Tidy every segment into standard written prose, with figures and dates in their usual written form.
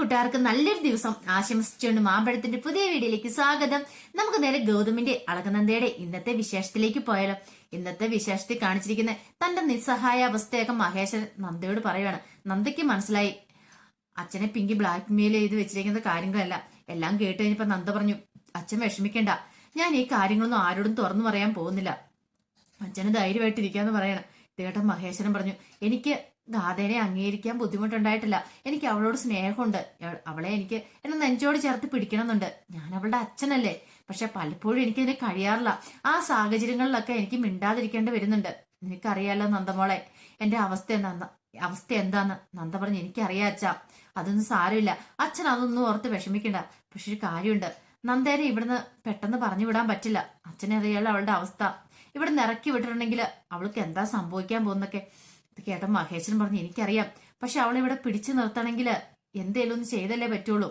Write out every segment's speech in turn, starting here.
കൂട്ടുകാർക്ക് നല്ലൊരു ദിവസം ആശംസിച്ചുകൊണ്ട് മാമ്പഴത്തിന്റെ പുതിയ വീഡിയോയിലേക്ക് സ്വാഗതം. നമുക്ക് നേരെ ഗൗതമിന്റെ അളകനന്ദയുടെ ഇന്നത്തെ വിശേഷത്തിലേക്ക് പോയാലോ. ഇന്നത്തെ വിശേഷത്തിൽ കാണിച്ചിരിക്കുന്ന തന്റെ നിസ്സഹായ അവസ്ഥയൊക്കെ മഹേശ്വരൻ നന്ദയോട് പറയുകയാണ്. നന്ദയ്ക്ക് മനസ്സിലായി അച്ഛനെ പിങ്കി ബ്ലാക്ക് മെയിൽ ചെയ്ത് വെച്ചിരിക്കുന്ന കാര്യങ്ങളല്ല. എല്ലാം കേട്ട് കഴിഞ്ഞപ്പോ നന്ദ പറഞ്ഞു, അച്ഛൻ വിഷമിക്കണ്ട, ഞാൻ ഈ കാര്യങ്ങളൊന്നും ആരോടും തുറന്നു പറയാൻ പോകുന്നില്ല, അച്ഛന് ധൈര്യമായിട്ടിരിക്കാന്ന് പറയണം. ഇത് കേട്ട മഹേശ്വരൻ പറഞ്ഞു, എനിക്ക് ഗാഥേനെ അംഗീകരിക്കാൻ ബുദ്ധിമുട്ടുണ്ടായിട്ടില്ല, എനിക്ക് അവളോട് സ്നേഹമുണ്ട്, അവളെ എനിക്ക് എന്നെ നെഞ്ചോട് ചേർത്ത് പിടിക്കണമെന്നുണ്ട്, ഞാൻ അവളുടെ അച്ഛനല്ലേ. പക്ഷെ പലപ്പോഴും എനിക്കതിനെ കഴിയാറില്ല. ആ സാഹചര്യങ്ങളിലൊക്കെ എനിക്ക് മിണ്ടാതിരിക്കേണ്ടി വരുന്നുണ്ട്. നിനക്കറിയാലോ നന്ദമോളെ, എന്റെ അവസ്ഥ എന്താന്ന്. നന്ദ പറഞ്ഞു, എനിക്കറിയാം അച്ഛാ, അതൊന്നും സാരമില്ല, അച്ഛൻ അതൊന്നും ഓർത്ത് വിഷമിക്കണ്ട. പക്ഷെ ഒരു കാര്യമുണ്ട്, നന്ദേനെ ഇവിടുന്ന് പെട്ടെന്ന് പറഞ്ഞു വിടാൻ പറ്റില്ല. അച്ഛനെ അറിയാലോ അവളുടെ അവസ്ഥ, ഇവിടുന്ന് ഇറക്കി വിട്ടിട്ടുണ്ടെങ്കിൽ അവൾക്ക് എന്താ സംഭവിക്കാൻ പോകുന്നൊക്കെ. ഇത് കേട്ട മഹേശ്വരൻ പറഞ്ഞു, എനിക്കറിയാം, പക്ഷെ അവളെ ഇവിടെ പിടിച്ചു നിർത്തണമെങ്കിൽ എന്തേലും ഒന്ന് ചെയ്തല്ലേ പറ്റുള്ളൂ,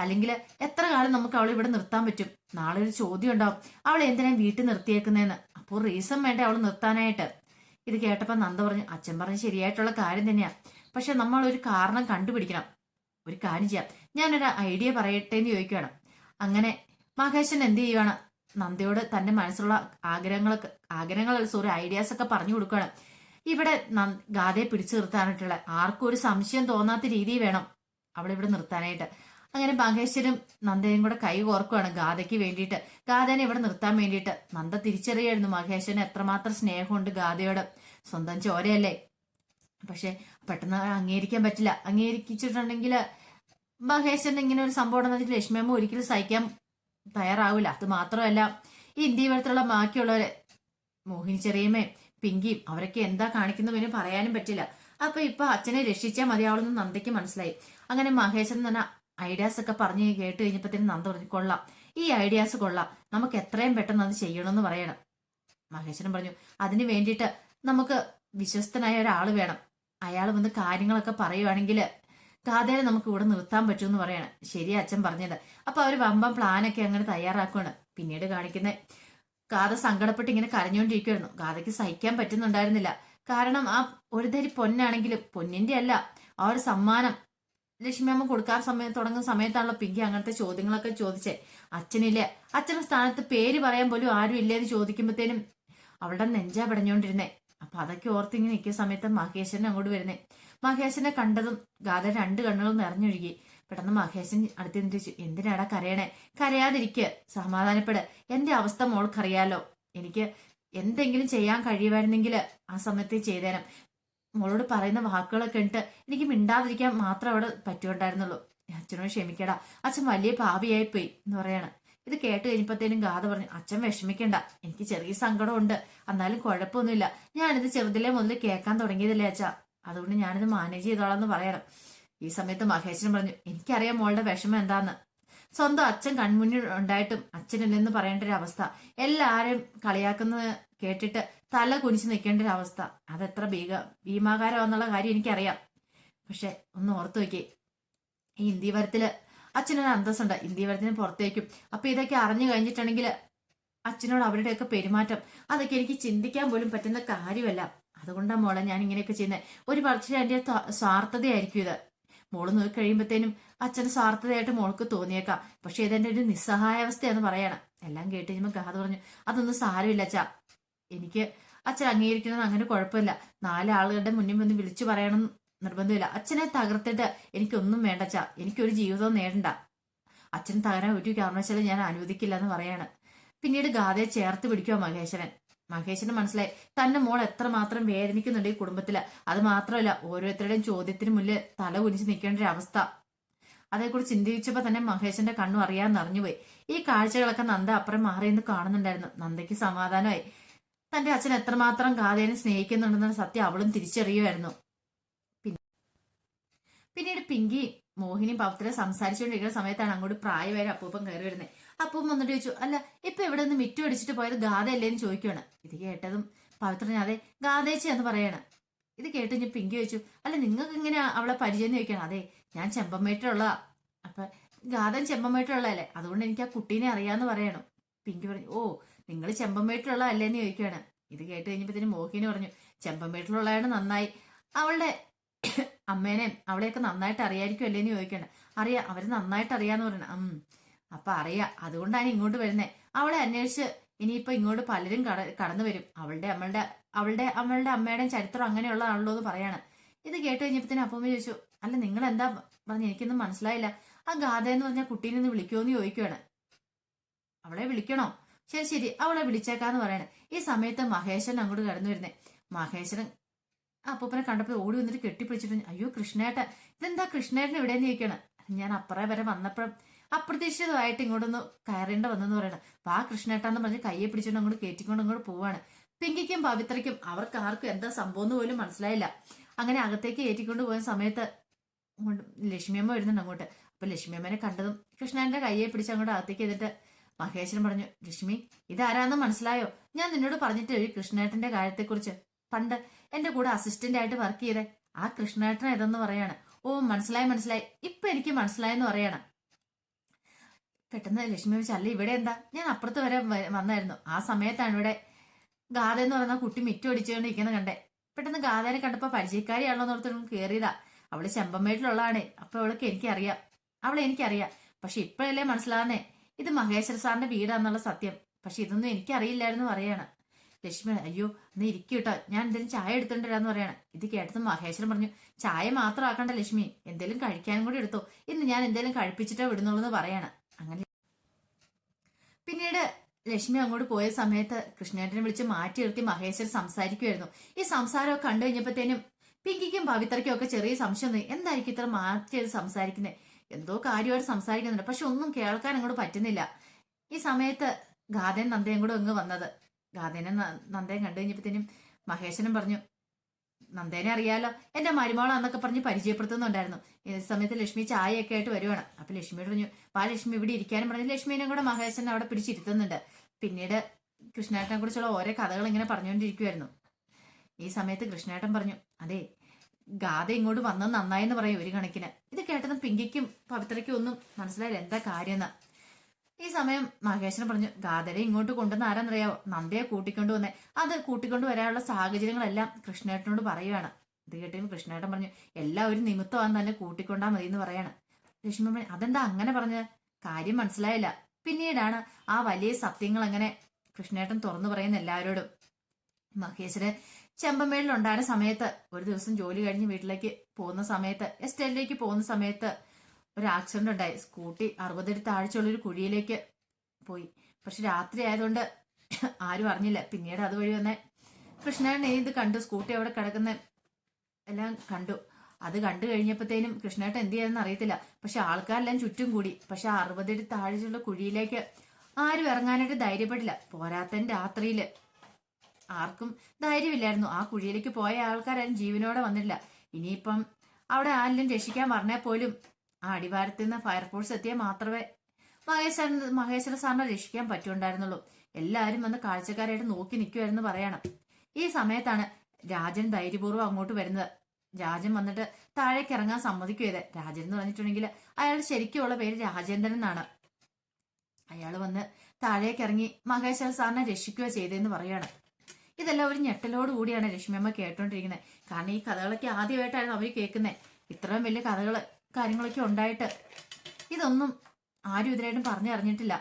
അല്ലെങ്കിൽ എത്ര കാലം നമുക്ക് അവളെ ഇവിടെ നിർത്താൻ പറ്റും. നാളെ ഒരു ചോദ്യം ഉണ്ടാവും, അവളെ എന്തിനാ വീട്ടിൽ നിർത്തിയേക്കുന്നതെന്ന്. അപ്പോൾ റീസൺ വേണ്ടേ അവൾ നിർത്താനായിട്ട്. ഇത് കേട്ടപ്പോ നന്ദ പറഞ്ഞു, അച്ഛൻ പറഞ്ഞ് ശരിയായിട്ടുള്ള കാര്യം തന്നെയാ, പക്ഷെ നമ്മൾ ഒരു കാരണം കണ്ടുപിടിക്കണം. ഒരു കാര്യം ചെയ്യാം, ഞാനൊരു ഐഡിയ പറയട്ടെ എന്ന് ചോദിക്കുകയാണ്. അങ്ങനെ മഹേശ്വരൻ എന്ത് ചെയ്യുവാണ്, നന്ദയോട് തന്റെ മനസ്സിലുള്ള ഐഡിയാസ് ഒക്കെ പറഞ്ഞു കൊടുക്കുകയാണ്. ഇവിടെ ഗാഥയെ പിടിച്ചു നിർത്താനായിട്ടുള്ള ആർക്കും ഒരു സംശയം തോന്നാത്ത രീതി വേണം അവളിവിടെ നിർത്താനായിട്ട്. അങ്ങനെ മഹേശ്വരും നന്ദയും കൂടെ കൈ കോർക്കുകയാണ് ഗാഥയ്ക്ക് വേണ്ടിയിട്ട്, ഗാഥനെ ഇവിടെ നിർത്താൻ വേണ്ടിയിട്ട്. നന്ദ തിരിച്ചറിയായിരുന്നു മഹേശ്വരന് എത്രമാത്രം സ്നേഹമുണ്ട് ഗാഥയോട്, സ്വന്തം ചോരയല്ലേ. പക്ഷെ പെട്ടെന്ന് അംഗീകരിക്കാൻ പറ്റില്ല. അംഗീകരിച്ചിട്ടുണ്ടെങ്കിൽ മഹേശ്വരൻ ഇങ്ങനെ ഒരു സംഭവം ഉണ്ടെന്ന് ലക്ഷ്മിയമ്മ ഒരിക്കലും സഹിക്കാൻ തയ്യാറാവില്ല. അത് മാത്രമല്ല, ഈ ഇന്ത്യവരത്തുള്ള ബാക്കിയുള്ളവരെ മോഹിനി ചെറിയമ്മയും പിങ്കിയും അവരൊക്കെ എന്താ കാണിക്കുന്നവരും പറയാനും പറ്റില്ല. അപ്പൊ ഇപ്പൊ അച്ഛനെ രക്ഷിച്ചാൽ മതിയാവുമെന്ന് നന്ദയ്ക്ക് മനസ്സിലായി. അങ്ങനെ മഹേശ്വരൻ തന്നെ ഐഡിയാസ് ഒക്കെ പറഞ്ഞു കേട്ട് കഴിഞ്ഞപ്പോഴത്തേനും നന്ദ പറഞ്ഞു, കൊള്ളാം, ഈ ഐഡിയാസ് കൊള്ളാം, നമുക്ക് എത്രയും പെട്ടെന്ന് അത് ചെയ്യണമെന്ന് പറയണം. മഹേശ്വരൻ പറഞ്ഞു, അതിന് വേണ്ടിയിട്ട് നമുക്ക് വിശ്വസ്തനായ ഒരാൾ വേണം, അയാൾ വന്ന് കാര്യങ്ങളൊക്കെ പറയുവാണെങ്കിൽ ഗാഥയെ നമുക്ക് ഇവിടെ നിർത്താൻ പറ്റുമെന്ന് പറയണം. ശരി അച്ഛൻ പറഞ്ഞത്. അപ്പൊ അവര് വമ്പം പ്ലാനൊക്കെ അങ്ങനെ തയ്യാറാക്കുകയാണ്. പിന്നീട് കാണിക്കുന്ന ഗാഥ സങ്കടപ്പെട്ട് ഇങ്ങനെ കരഞ്ഞുകൊണ്ടിരിക്കുവായിരുന്നു. ഗാഥയ്ക്ക് സഹിക്കാൻ പറ്റുന്നുണ്ടായിരുന്നില്ല. കാരണം ആ ഒരു തരി പൊന്നാണെങ്കിലും പൊന്നിന്റെ അല്ല, ആ ഒരു സമ്മാനം ലക്ഷ്മിയമ്മ കൊടുക്കാൻ തുടങ്ങുന്ന സമയത്താണല്ലോ പിങ്കി അങ്ങനത്തെ ചോദ്യങ്ങളൊക്കെ ചോദിച്ചേ. അച്ഛനില്ലേ, അച്ഛന്റെ സ്ഥാനത്ത് പേര് പറയാൻ പോലും ആരും ഇല്ലേന്ന് ചോദിക്കുമ്പോഴത്തേനും അവളുടെ നെഞ്ചാ പിടഞ്ഞോണ്ടിരുന്നേ. അപ്പൊ അതൊക്കെ ഓർത്ത് ഇങ്ങനെ നിൽക്കുന്ന സമയത്ത് മഹേശ്വരൻ അങ്ങോട്ട് വരുന്നേ. മഹേശ്വരനെ കണ്ടതും ഗാഥ രണ്ട് കണ്ണുകളും നിറഞ്ഞൊഴുകി. പെട്ടെന്ന് മഹേശൻ അടുത്ത് നിന്നിട്ട്, എന്തിനാടാ കരയണേ, കരയാതിരിക്കുക, സമാധാനപ്പെട്, എന്റെ അവസ്ഥ മോൾക്കറിയാലോ, എനിക്ക് എന്തെങ്കിലും ചെയ്യാൻ കഴിയുമായിരുന്നെങ്കിൽ ആ സമയത്ത് ചെയ്തേനം. മോളോട് പറയുന്ന വാക്കുകളൊക്കെ ഇട്ട് എനിക്ക് മിണ്ടാതിരിക്കാൻ മാത്രം അവിടെ പറ്റുണ്ടായിരുന്നുള്ളൂ. അച്ഛനോട് ക്ഷമിക്കടാ, അച്ഛൻ വലിയ പാപിയായി പോയി എന്ന് പറയാണ്. ഇത് കേട്ട് കഴിഞ്ഞപ്പോഴത്തേനും ഗാഥ പറഞ്ഞു, അച്ഛൻ വിഷമിക്കണ്ട, എനിക്ക് ചെറിയ സങ്കടമുണ്ട്, എന്നാലും കുഴപ്പമൊന്നുമില്ല, ഞാനിത് ചെറുതിലെ മുതൽ കേൾക്കാൻ തുടങ്ങിയതല്ലേ അച്ഛാ, അതുകൊണ്ട് ഞാനിത് മാനേജ് ചെയ്തോളാന്ന് പറയണം. ഈ സമയത്ത് മഹേശ്വരൻ പറഞ്ഞു, എനിക്കറിയാം മോളുടെ വിഷമം എന്താന്ന്. സ്വന്തം അച്ഛൻ കൺമുന്നിൽ ഉണ്ടായിട്ടും അച്ഛനില്ലെന്ന് പറയേണ്ട ഒരു അവസ്ഥ, എല്ലാരും കളിയാക്കുന്നത് കേട്ടിട്ട് തല കുനിച്ച് നിൽക്കേണ്ട ഒരു അവസ്ഥ, അതെത്ര ഭീമാകാരമാന്നുള്ള കാര്യം എനിക്കറിയാം. പക്ഷെ ഒന്ന് ഓർത്തു നോക്കി, ഈ ഇന്ത്യവരത്തില് അച്ഛനൊരു അന്തസ്സുണ്ട്, ഇന്ത്യവരത്തിന് പുറത്തേക്കും. അപ്പൊ ഇതൊക്കെ അറിഞ്ഞു കഴിഞ്ഞിട്ടുണ്ടെങ്കിൽ അച്ഛനോട് അവരുടെയൊക്കെ പെരുമാറ്റം, അതൊക്കെ എനിക്ക് ചിന്തിക്കാൻ പോലും പറ്റുന്ന കാര്യമല്ല. അതുകൊണ്ടാണ് മോളെ ഞാൻ ഇങ്ങനെയൊക്കെ ചെയ്യുന്നത്. ഒരു പക്ഷേ എന്റെ സ്വാർത്ഥതയായിരിക്കും ഇത്. മോള് നോക്കി കഴിയുമ്പോഴത്തേനും അച്ഛന് സ്വാർത്ഥതയായിട്ട് മോൾക്ക് തോന്നിയേക്കാം, പക്ഷെ ഇതെന്റെ ഒരു നിസ്സഹായാവസ്ഥയാന്ന് പറയണം. എല്ലാം കേട്ട് കഴിയുമ്പോൾ ഗാഥ പറഞ്ഞു, അതൊന്നും സാരമില്ല അച്ഛാ, എനിക്ക് അച്ഛൻ അംഗീകരിക്കുന്നത് അങ്ങനെ കുഴപ്പമില്ല, നാലാളുകളുടെ മുന്നിൽ വന്ന് വിളിച്ചു പറയണം നിർബന്ധമില്ല, അച്ഛനെ തകർത്തിട്ട് എനിക്കൊന്നും വേണ്ട അച്ഛാ, എനിക്കൊരു ജീവിതവും നേടണ്ട, അച്ഛൻ തകരാൻ ഒരു കാരണവശാലും ഞാൻ അനുവദിക്കില്ല എന്ന് പറയാണ്. പിന്നീട് ഗാഥയെ ചേർത്ത് പിടിക്കുക മഹേശ്വരന് മനസ്സിലായി തന്റെ മോൾ എത്രമാത്രം വേദനിക്കുന്നുണ്ട് ഈ കുടുംബത്തില്. അത് മാത്രമല്ല, ഓരോരുത്തരുടെയും ചോദ്യത്തിന് മുന്നിൽ തല കുനിച്ച് നിൽക്കേണ്ട ഒരു അവസ്ഥ. അതേക്കുറിച്ച് ചിന്തിച്ചപ്പോ തന്നെ മഹേശ്വരന്റെ കണ്ണു അറിയാൻ അറിഞ്ഞുപോയി. ഈ കാഴ്ചകളൊക്കെ നന്ദ അപ്പുറം മാറിയെന്ന് കാണുന്നുണ്ടായിരുന്നു. നന്ദയ്ക്ക് സമാധാനമായി. തന്റെ അച്ഛൻ എത്രമാത്രം ഗാഥയെ സ്നേഹിക്കുന്നുണ്ടെന്ന സത്യം അവളും തിരിച്ചറിയുമായിരുന്നു. പിന്നീട് പിങ്കി മോഹിനിയും പവിത്ര സംസാരിച്ചുകൊണ്ടിരിക്കുന്ന സമയത്താണ് അങ്ങോട്ട് പ്രായമായ അപ്പൂപ്പൻ കയറി വരുന്നത്. അപ്പൂപ്പൻ വന്നിട്ട് ചോദിച്ചു, അല്ല ഇപ്പൊ ഇവിടെ നിന്ന് മിറ്റു അടിച്ചിട്ട് പോയത് ഗാഥയല്ലേന്ന് ചോദിക്കുകയാണ്. ഇത് കേട്ടതും പവിത്രൻ അതെ ഗാഥേച്ചി എന്ന് പറയാണ്. ഇത് കേട്ട് ഞാൻ പിങ്കി ചോദിച്ചു, അല്ല നിങ്ങൾക്ക് ഇങ്ങനെ അവളെ പരിചയം ചോദിക്കണം. അതെ ഞാൻ ചെമ്പമ്മേട്ടുള്ളതാ. അപ്പൊ ഗാഥൻ ചെമ്പമ്മേട്ടുള്ളതല്ലേ, അതുകൊണ്ട് എനിക്ക് ആ കുട്ടീനെ അറിയാന്ന് പറയണം. പിങ്കി പറഞ്ഞു, ഓ നിങ്ങൾ ചെമ്പമ്മേട്ടുള്ള അല്ലേന്ന് ചോദിക്കുകയാണ്. ഇത് കേട്ട് കഴിഞ്ഞപ്പോഴത്തേനും മോഹിനി പറഞ്ഞു, ചെമ്പമ്മേട്ടിലുള്ളതാണ് നന്നായി, അവളുടെ അമ്മേനെ അവളെയൊക്കെ നന്നായിട്ട് അറിയായിരിക്കും അല്ലേന്ന് ചോദിക്കണേ. അറിയാം, അവര് നന്നായിട്ട് അറിയാന്ന് പറയണ. അപ്പൊ അറിയാം, അതുകൊണ്ടാണ് ഇങ്ങോട്ട് വരുന്നേ. അവളെ അന്വേഷിച്ച് ഇനിയിപ്പോ ഇങ്ങോട്ട് പലരും കടന്നു വരും. അവളുടെ അമ്മയുടെയും ചരിത്രം അങ്ങനെയുള്ളതാണല്ലോ എന്ന് പറയാണ്. ഇത് കേട്ട് കഴിഞ്ഞപ്പോ അപ്പമ്മ ചോദിച്ചു, അല്ല നിങ്ങൾ എന്താ പറഞ്ഞ, എനിക്കൊന്നും മനസ്സിലായില്ല. ആ ഗാഥ എന്ന് പറഞ്ഞ കുട്ടീനെ ഒന്ന് വിളിക്കുമോന്ന് ചോദിക്കുവാണ്. അവളെ വിളിക്കണോ? ശരി ശരി, അവളെ വിളിച്ചേക്കാന്ന് പറയണേ. ഈ സമയത്ത് മഹേശ്വരൻ അങ്ങോട്ട് കടന്നു വരുന്നേ. മഹേശ്വരൻ അപ്പൂപ്പനെ കണ്ടപ്പോൾ ഓടി വന്നിട്ട് കെട്ടിപ്പിടിച്ചിട്ട്, അയ്യോ കൃഷ്ണേട്ട, ഇതെന്താ കൃഷ്ണേട്ടൻ ഇവിടെന്ന് ചോദിക്കണം. ഞാൻ അപ്പുറേ വരെ വന്നപ്പോഴും അപ്രതീക്ഷിതമായിട്ട് ഇങ്ങോട്ടൊന്ന് കയറേണ്ട വന്നെന്ന് പറയണം. അപ്പൊ ആ കൃഷ്ണേട്ടാന്ന് പറഞ്ഞ് കയ്യെ പിടിച്ചോണ്ട് അങ്ങോട്ട് കയറ്റിക്കൊണ്ട് അങ്ങോട്ട് പോവാണ്. പിങ്കിക്കും പവിത്രയ്ക്കും അവർക്ക് ആർക്കും എന്താ സംഭവം എന്ന് പോലും മനസ്സിലായില്ല. അങ്ങനെ അകത്തേക്ക് കയറ്റിക്കൊണ്ട് പോയ സമയത്ത് ലക്ഷ്മിയമ്മ വരുന്നുണ്ട് അങ്ങോട്ട്. അപ്പൊ ലക്ഷ്മിയമ്മനെ കണ്ടതും കൃഷ്ണന്റെ കയ്യെ പിടിച്ച് അങ്ങോട്ട് അകത്തേക്ക് ചെയ്തിട്ട് മഹേശ്വരൻ പറഞ്ഞു, ലക്ഷ്മി ഇതാരാന്ന് മനസ്സിലായോ? ഞാൻ നിന്നോട് പറഞ്ഞിട്ട് ഒരു കൃഷ്ണേട്ടന്റെ കാര്യത്തെക്കുറിച്ച് പണ്ട് എന്റെ കൂടെ അസിസ്റ്റന്റ് ആയിട്ട് വർക്ക് ചെയ്തേ ആ കൃഷ്ണേട്ടൻ ഇതെന്ന് പറയാണ്. ഓ മനസ്സിലായി, ഇപ്പൊ എനിക്ക് മനസ്സിലായെന്ന് പറയാണ്. പെട്ടെന്ന് ലക്ഷ്മി വെച്ച്, അല്ല ഇവിടെ എന്താ, ഞാൻ അപ്പുറത്ത് വരെ വന്നായിരുന്നു. ആ സമയത്താണ് ഇവിടെ ഗാഥ എന്ന് പറയുന്ന കുട്ടി മിറ്റൊടിച്ചുകൊണ്ടിരിക്കുന്ന കണ്ടേ. പെട്ടെന്ന് ഗാഥനെ കണ്ടപ്പോ പരിചയക്കാരിയാണല്ലോ എന്നോർത്ത് കയറിയതാ. അവള് ചെമ്പമേട്ടിലുള്ളതാണേ. അപ്പൊ അവളെ എനിക്കറിയാം. പക്ഷെ ഇപ്പോഴല്ലേ മനസ്സിലാകുന്നേ ഇത് മഹേശ്വര സാറിന്റെ വീടാന്നുള്ള സത്യം. പക്ഷെ ഇതൊന്നും എനിക്കറിയില്ലായിരുന്നു പറയാണ്. ലക്ഷ്മി, അയ്യോ നീ ഇരിക്കൂട്ടോ, ഞാൻ എന്തെങ്കിലും ചായ എടുത്തിട്ടുണ്ടാന്ന് പറയാണ്. ഇത് കേട്ടത് മഹേശ്വരൻ പറഞ്ഞു, ചായ മാത്രം ആക്കണ്ട ലക്ഷ്മി, എന്തെങ്കിലും കഴിക്കാനും കൂടി എടുത്തോ, ഇന്ന് ഞാൻ എന്തെങ്കിലും കഴിപ്പിച്ചിട്ടോ വിടുന്നുള്ളൂ എന്ന് പറയാണ്. അങ്ങനെ പിന്നീട് ലക്ഷ്മി അങ്ങോട്ട് പോയ സമയത്ത് കൃഷ്ണേട്ടനെ വിളിച്ച് മാറ്റി നിർത്തി മഹേശ്വരൻ സംസാരിക്കുമായിരുന്നു. ഈ സംസാരമൊക്കെ കണ്ടു കഴിഞ്ഞപ്പോഴത്തേനും പിങ്കിക്കും പവിത്രയ്ക്കും ഒക്കെ ചെറിയ സംശയം തോന്നി. എന്തായിരിക്കും ഇത്ര മാറ്റിയത് സംസാരിക്കുന്നത്? എന്തോ കാര്യമായിട്ട് സംസാരിക്കുന്നുണ്ട്, പക്ഷെ ഒന്നും കേൾക്കാൻ അങ്ങോട്ട് പറ്റുന്നില്ല. ഈ സമയത്ത് ഗാഥയും നന്ദയും കൂടെ അങ്ങ് വന്നത്. ഗാഥേനെ നന്ദയും കണ്ടു കഴിഞ്ഞപ്പോഴത്തേനും മഹേശ്വരൻ പറഞ്ഞു, നന്ദേനെ അറിയാലോ, എന്റെ മരുമോളാന്നൊക്കെ പറഞ്ഞ് പരിചയപ്പെടുത്തുന്നുണ്ടായിരുന്നു. ഈ സമയത്ത് ലക്ഷ്മി ചായയൊക്കെ ആയിട്ട് വരുവാണ്. അപ്പൊ ലക്ഷ്മിയോട് പറഞ്ഞു, വാ ലക്ഷ്മി ഇവിടെ ഇരിക്കാനും പറഞ്ഞു ലക്ഷ്മിനെ കൂടെ മഹേശ്വരൻ അവിടെ പിടിച്ചിരുത്തുന്നുണ്ട്. പിന്നീട് കൃഷ്ണേട്ടനെ കുറിച്ചുള്ള ഓരോ കഥകൾ ഇങ്ങനെ പറഞ്ഞുകൊണ്ടിരിക്കുവായിരുന്നു. ഈ സമയത്ത് കൃഷ്ണേട്ടൻ പറഞ്ഞു, അതെ ഗാഥ ഇങ്ങോട്ട് വന്നത് നന്നായെന്ന് പറയും ഒരു കണക്കിന്. ഇത് കേട്ടത് പിങ്കിക്കും പവിത്രയ്ക്കും ഒന്നും മനസ്സിലായില്ല എന്താ കാര്യമെന്ന്. ഈ സമയം മഹേശ്വരൻ പറഞ്ഞു, ഗാഥരെ ഇങ്ങോട്ട് കൊണ്ടുവന്ന് ആരാന്നറിയാവോ? നന്ദയെ കൂട്ടിക്കൊണ്ടു വന്നേ. അത് കൂട്ടിക്കൊണ്ടു വരാനുള്ള സാഹചര്യങ്ങളെല്ലാം കൃഷ്ണേട്ടനോട് പറയുകയാണ്. ഇത് കേട്ടും കൃഷ്ണേട്ടൻ പറഞ്ഞു, എല്ലാവരും നിമിത്തമാണെന്ന് തന്നെ കൂട്ടിക്കൊണ്ടാ മതി എന്ന് പറയാണ്. ലക്ഷ്മി പറഞ്ഞു, അതെന്താ അങ്ങനെ പറഞ്ഞത്? കാര്യം മനസ്സിലായില്ല. പിന്നീടാണ് ആ വലിയ സത്യങ്ങൾ അങ്ങനെ കൃഷ്ണേട്ടൻ തുറന്നു പറയുന്ന എല്ലാവരോടും. മഹേശ്വരൻ ചെമ്പമേളിലുണ്ടായിരുന്ന സമയത്ത് ഒരു ദിവസം ജോലി കഴിഞ്ഞ് വീട്ടിലേക്ക് പോകുന്ന സമയത്ത് എസ്റ്റേറ്റിലേക്ക് പോകുന്ന സമയത്ത് ഒരു ആക്സിഡന്റ് ഉണ്ടായി. സ്കൂട്ടി 60 അടി താഴ്ചയുള്ളൊരു കുഴിയിലേക്ക് പോയി. പക്ഷെ രാത്രി ആയതുകൊണ്ട് ആരും അറിഞ്ഞില്ല. പിന്നീട് അതുവഴി വന്നെ കൃഷ്ണൻ ഇത് കണ്ടു, സ്കൂട്ടി അവിടെ കിടക്കുന്ന എല്ലാം കണ്ടു. അത് കണ്ടു കഴിഞ്ഞപ്പോഴത്തേനും കൃഷ്ണേട്ടൻ എന്ത് ചെയ്യാന്ന് അറിയത്തില്ല. പക്ഷെ ആൾക്കാരെല്ലാം ചുറ്റും കൂടി. പക്ഷെ 60 അടി താഴ്ചയുള്ള കുഴിയിലേക്ക് ആരും ഇറങ്ങാനായിട്ട് ധൈര്യപ്പെട്ടില്ല. പോരാത്തൻ രാത്രിയില് ആർക്കും ധൈര്യമില്ലായിരുന്നു. ആ കുഴിയിലേക്ക് പോയ ആൾക്കാരും ജീവനോടെ വന്നില്ല. ഇനിയിപ്പം അവിടെ ആരെങ്കിലും രക്ഷിക്കാൻ പറഞ്ഞാൽ പോലും ആ അടിവാരത്തിൽ നിന്ന് ഫയർഫോഴ്സ് എത്തിയാൽ മാത്രമേ മഹേശ്വര സാറിനെ രക്ഷിക്കാൻ പറ്റുണ്ടായിരുന്നുള്ളൂ. എല്ലാവരും വന്ന് കാഴ്ചക്കാരായിട്ട് നോക്കി നിൽക്കുമായിരുന്നു പറയണം. ഈ സമയത്താണ് രാജൻ ധൈര്യപൂർവ്വം അങ്ങോട്ട് വരുന്നത്. രാജൻ വന്നിട്ട് താഴേക്ക് ഇറങ്ങാൻ സമ്മതിക്കുകയത്. രാജൻ എന്ന് പറഞ്ഞിട്ടുണ്ടെങ്കിൽ അയാൾ ശരിക്കുള്ള പേര് രാജേന്ദ്രൻ എന്നാണ്. അയാൾ വന്ന് താഴേക്ക് ഇറങ്ങി മഹേശ്വര സാറിനെ രക്ഷിക്കുക ചെയ്തതെന്ന് പറയാണ്. ഇതെല്ലാം ഒരു ഞെട്ടലോട് കൂടിയാണ് ലക്ഷ്മിയമ്മ കേട്ടോണ്ടിരിക്കുന്നത്. കാരണം ഈ കഥകളൊക്കെ ആദ്യമായിട്ടായിരുന്നു അവർ കേൾക്കുന്നത്. ഇത്രയും വലിയ കാര്യങ്ങളൊക്കെ ഉണ്ടായിട്ട് ഇതൊന്നും ആരും ഇതിനായിട്ടും പറഞ്ഞറിഞ്ഞിട്ടില്ല.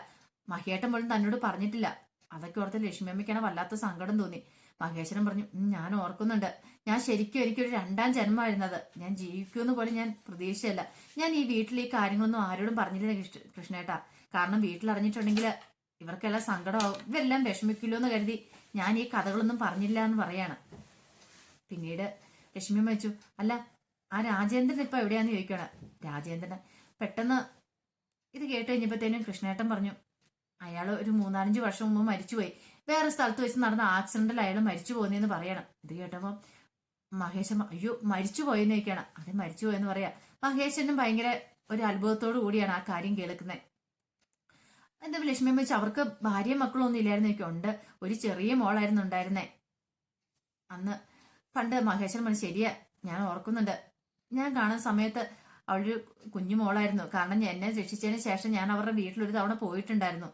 മഹിയേട്ടൻ പോലും തന്നോട് പറഞ്ഞിട്ടില്ല. അതൊക്കെ ഓർത്ത് ലക്ഷ്മിയമ്മയ്ക്കാണ് വല്ലാത്ത സങ്കടം തോന്നി. മഹേശ്വരൻ പറഞ്ഞു, ഞാൻ ഓർക്കുന്നുണ്ട്, ഞാൻ ശരിക്കും എനിക്കൊരു 2ാം ജന്മമായിരുന്നത്. ഞാൻ ജീവിക്കുമെന്ന് പോലും ഞാൻ പ്രതീക്ഷയല്ല. ഞാൻ ഈ വീട്ടിൽ ഈ കാര്യങ്ങളൊന്നും ആരോടും പറഞ്ഞില്ല കൃഷ്ണേട്ടാ. കാരണം വീട്ടിലറിഞ്ഞിട്ടുണ്ടെങ്കിൽ ഇവർക്കെല്ലാം സങ്കടമാവും, ഇവരെല്ലാം വിഷമിക്കില്ലോ എന്ന് കരുതി ഞാൻ ഈ കഥകളൊന്നും പറഞ്ഞില്ല എന്ന് പറയാണ്. പിന്നീട് ലക്ഷ്മിയമ്മ വെച്ചു, അല്ല ആ രാജേന്ദ്രൻ ഇപ്പൊ എവിടെയാന്ന് ചോദിക്കുകയാണ്. രാജേന്ദ്രൻ പെട്ടെന്ന് ഇത് കേട്ട് കഴിഞ്ഞപ്പോഴത്തേനും കൃഷ്ണേട്ടൻ പറഞ്ഞു, അയാൾ ഒരു 3-4 വർഷം മുമ്പ് മരിച്ചുപോയി. വേറെ സ്ഥലത്ത് വെച്ച് നടന്ന ആക്സിഡന്റിൽ അയാൾ മരിച്ചു പോകുന്നതെന്ന് പറയണം. ഇത് കേട്ടപ്പോൾ മഹേശ്വരൻ, അയ്യോ മരിച്ചു പോയെന്ന് ചോദിക്കുകയാണ്. അതെ മരിച്ചു പോയെന്ന് പറയാ. മഹേശ്വരനും ഭയങ്കര ഒരു അത്ഭുതത്തോടു കൂടിയാണ് ആ കാര്യം കേൾക്കുന്നത്. എന്താ ലക്ഷ്മിയമ്മ വെച്ച്, അവർക്ക് ഭാര്യയും മക്കളും ഒന്നും ഇല്ലായിരുന്നു ചോദിക്കും. ഉണ്ട്, ഒരു ചെറിയ മോളായിരുന്നു ഉണ്ടായിരുന്നേ അന്ന്. പണ്ട് മഹേശ്വരൻ പറഞ്ഞു, ശരിയാ ഞാൻ ഓർക്കുന്നുണ്ട്. ഞാൻ കാണുന്ന സമയത്ത് അവളൊരു കുഞ്ഞു മോളായിരുന്നു. കാരണം എന്നെ രക്ഷിച്ചതിന് ശേഷം ഞാൻ അവരുടെ വീട്ടിലൊരു തവണ പോയിട്ടുണ്ടായിരുന്നു.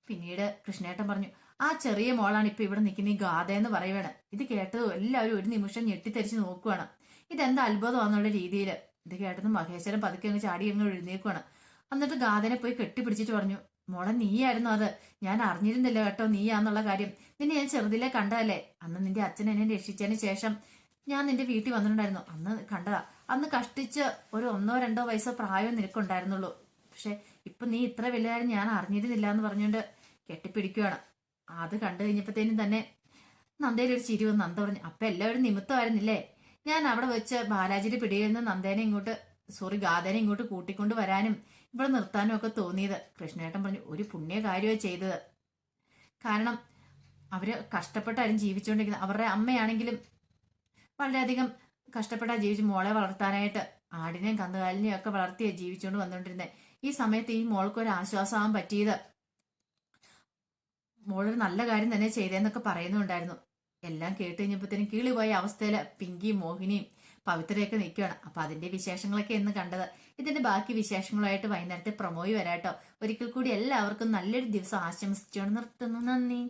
പിന്നീട് കൃഷ്ണേട്ടൻ പറഞ്ഞു, ആ ചെറിയ മോളാണ് ഇപ്പൊ ഇവിടെ നിൽക്കുന്ന ഈ ഗാഥ എന്ന് പറയുവാണ്. ഇത് കേട്ടത് എല്ലാവരും ഒരു നിമിഷം ഞെട്ടിത്തെരിച്ച് നോക്കുവാണ്. ഇതെന്താ അത്ഭുതമാണെന്നുള്ള രീതിയിൽ ഇത് കേട്ടതും മഹേശ്വരൻ പതുക്കെ അങ്ങ് ചാടി അങ്ങ് എഴുന്നേൽക്കുവാണ്. എന്നിട്ട് ഗാഥനെ പോയി കെട്ടിപ്പിടിച്ചിട്ട് പറഞ്ഞു, മോളെ നീയായിരുന്നു അത്, ഞാൻ അറിഞ്ഞിരുന്നില്ല കേട്ടോ നീയാന്നുള്ള കാര്യം. നിന്നെ ഞാൻ ചെറുതിലെ കണ്ടതല്ലേ, അന്ന് നിന്റെ അച്ഛൻ എന്നെ രക്ഷിച്ചതിന് ശേഷം ഞാൻ നിന്റെ വീട്ടിൽ വന്നിട്ടുണ്ടായിരുന്നു, അന്ന് കണ്ടതാ. അന്ന് കഷ്ടിച്ച് ഒരു 1-2 വയസ്സോ പ്രായം നിനക്കുണ്ടായിരുന്നുള്ളൂ. പക്ഷെ ഇപ്പൊ നീ ഇത്ര വലുതായാലും ഞാൻ അറിഞ്ഞിരുന്നില്ല എന്ന് പറഞ്ഞുകൊണ്ട് കെട്ടിപ്പിടിക്കുകയാണ്. അത് കണ്ടു കഴിഞ്ഞപ്പോഴത്തേനും തന്നെ നന്ദയിൽ ഒരു ചിരി വന്ന് നന്ദ പറഞ്ഞു, അപ്പൊ എല്ലാവരും നിമിത്തമായിരുന്നില്ലേ ഞാൻ അവിടെ വെച്ച് ബാലാജിയുടെ പിടിയിൽ നിന്ന് നന്ദേനെ ഇങ്ങോട്ട് ഗാഥനെ ഇങ്ങോട്ട് കൂട്ടിക്കൊണ്ട് വരാനും ഇവിടെ നിർത്താനും ഒക്കെ തോന്നിയത്. കൃഷ്ണേട്ടൻ പറഞ്ഞു, ഒരു പുണ്യ കാര്യമാണ് ചെയ്തത്. കാരണം അവര് കഷ്ടപ്പെട്ടാലും ജീവിച്ചുകൊണ്ടിരിക്കുന്നത്. അവരുടെ അമ്മയാണെങ്കിലും വളരെയധികം കഷ്ടപ്പെട്ടാ ജീവിച്ച് മോളെ വളർത്താനായിട്ട് ആടിനെയും കന്നുകാലിനെയും ഒക്കെ വളർത്തിയാ ജീവിച്ചുകൊണ്ട് വന്നുകൊണ്ടിരുന്നത്. ഈ സമയത്ത് ഈ മോൾക്കൊരു ആശ്വാസമാകാൻ പറ്റിയത് മോളൊരു നല്ല കാര്യം തന്നെ ചെയ്തതെന്നൊക്കെ പറയുന്നുണ്ടായിരുന്നു. എല്ലാം കേട്ട് കഴിഞ്ഞപ്പോഴത്തേനും കിളിപോയ അവസ്ഥയില് പിങ്കിയും മോഹിനിയും പവിത്രയൊക്കെ നിൽക്കുകയാണ്. അപ്പൊ അതിന്റെ വിശേഷങ്ങളൊക്കെ എന്ന് കണ്ടത്. ഇതിന്റെ ബാക്കി വിശേഷങ്ങളുമായിട്ട് വൈകുന്നേരത്തെ പ്രൊമോയി വരാട്ടോ. ഒരിക്കൽ കൂടി എല്ലാവർക്കും നല്ലൊരു ദിവസം ആശംസിച്ചുകൊണ്ട് നിർത്തുന്നു. നന്ദി.